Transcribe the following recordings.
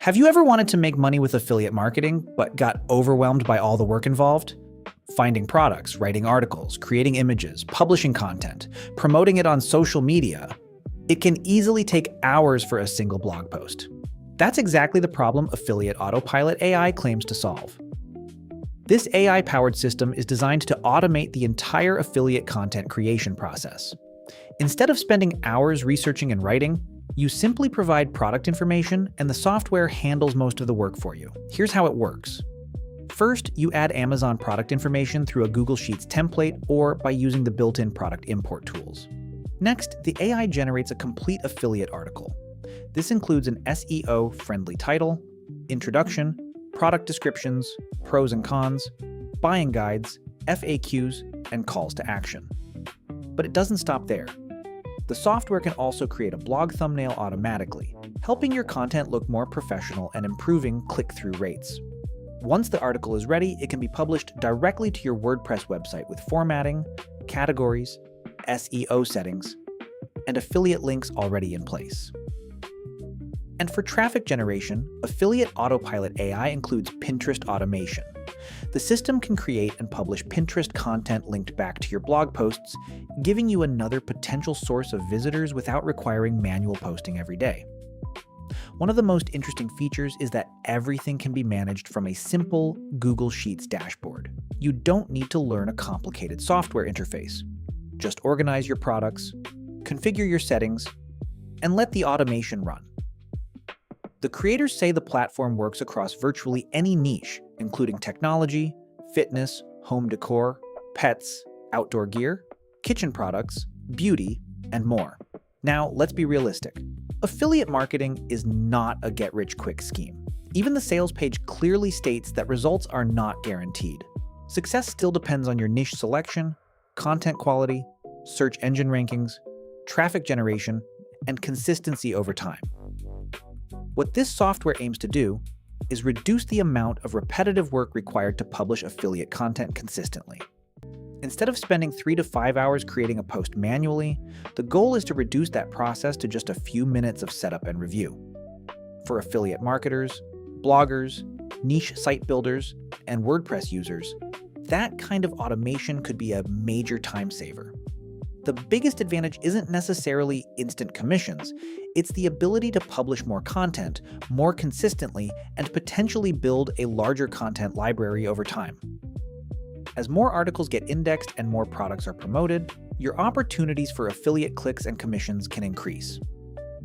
Have you ever wanted to make money with affiliate marketing, but got overwhelmed by all the work involved? Finding products, writing articles, creating images, publishing content, promoting it on social media. It can easily take hours for a single blog post. That's exactly the problem Affiliate Autopilot AI claims to solve. This AI-powered system is designed to automate the entire affiliate content creation process. Instead of spending hours researching and writing, you simply provide product information and the software handles most of the work for you. Here's how it works. First, you add Amazon product information through a Google Sheets template or by using the built-in product import tools. Next, the AI generates a complete affiliate article. This includes an SEO-friendly title, introduction, product descriptions, pros and cons, buying guides, FAQs, and calls to action. But it doesn't stop there. The software can also create a blog thumbnail automatically, helping your content look more professional and improving click-through rates. Once the article is ready, it can be published directly to your WordPress website with formatting, categories, SEO settings, and affiliate links already in place. And for traffic generation, Affiliate Autopilot AI includes Pinterest automation. The system can create and publish Pinterest content linked back to your blog posts, giving you another potential source of visitors without requiring manual posting every day. One of the most interesting features is that everything can be managed from a simple Google Sheets dashboard. You don't need to learn a complicated software interface. Just organize your products, configure your settings, and let the automation run. The creators say the platform works across virtually any niche, including technology, fitness, home decor, pets, outdoor gear, kitchen products, beauty, and more. Now, let's be realistic. Affiliate marketing is not a get-rich-quick scheme. Even the sales page clearly states that results are not guaranteed. Success still depends on your niche selection, content quality, search engine rankings, traffic generation, and consistency over time. What this software aims to do is reduce the amount of repetitive work required to publish affiliate content consistently. Instead of spending 3 to 5 hours creating a post manually, the goal is to reduce that process to just a few minutes of setup and review. For affiliate marketers, bloggers, niche site builders, and WordPress users, that kind of automation could be a major time saver. The biggest advantage isn't necessarily instant commissions, it's the ability to publish more content, more consistently, and potentially build a larger content library over time. As more articles get indexed and more products are promoted, your opportunities for affiliate clicks and commissions can increase.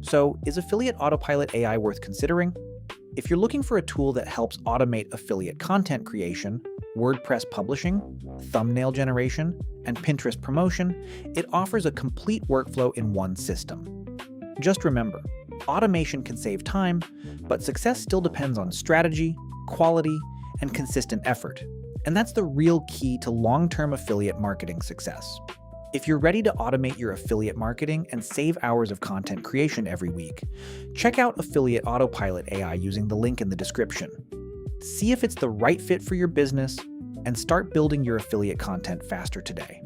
So, is Affiliate Autopilot AI worth considering? If you're looking for a tool that helps automate affiliate content creation, WordPress publishing, thumbnail generation, and Pinterest promotion, it offers a complete workflow in one system. Just remember, automation can save time, but success still depends on strategy, quality, and consistent effort. And that's the real key to long-term affiliate marketing success. If you're ready to automate your affiliate marketing and save hours of content creation every week, check out Affiliate Autopilot AI using the link in the description. See if it's the right fit for your business and start building your affiliate content faster today.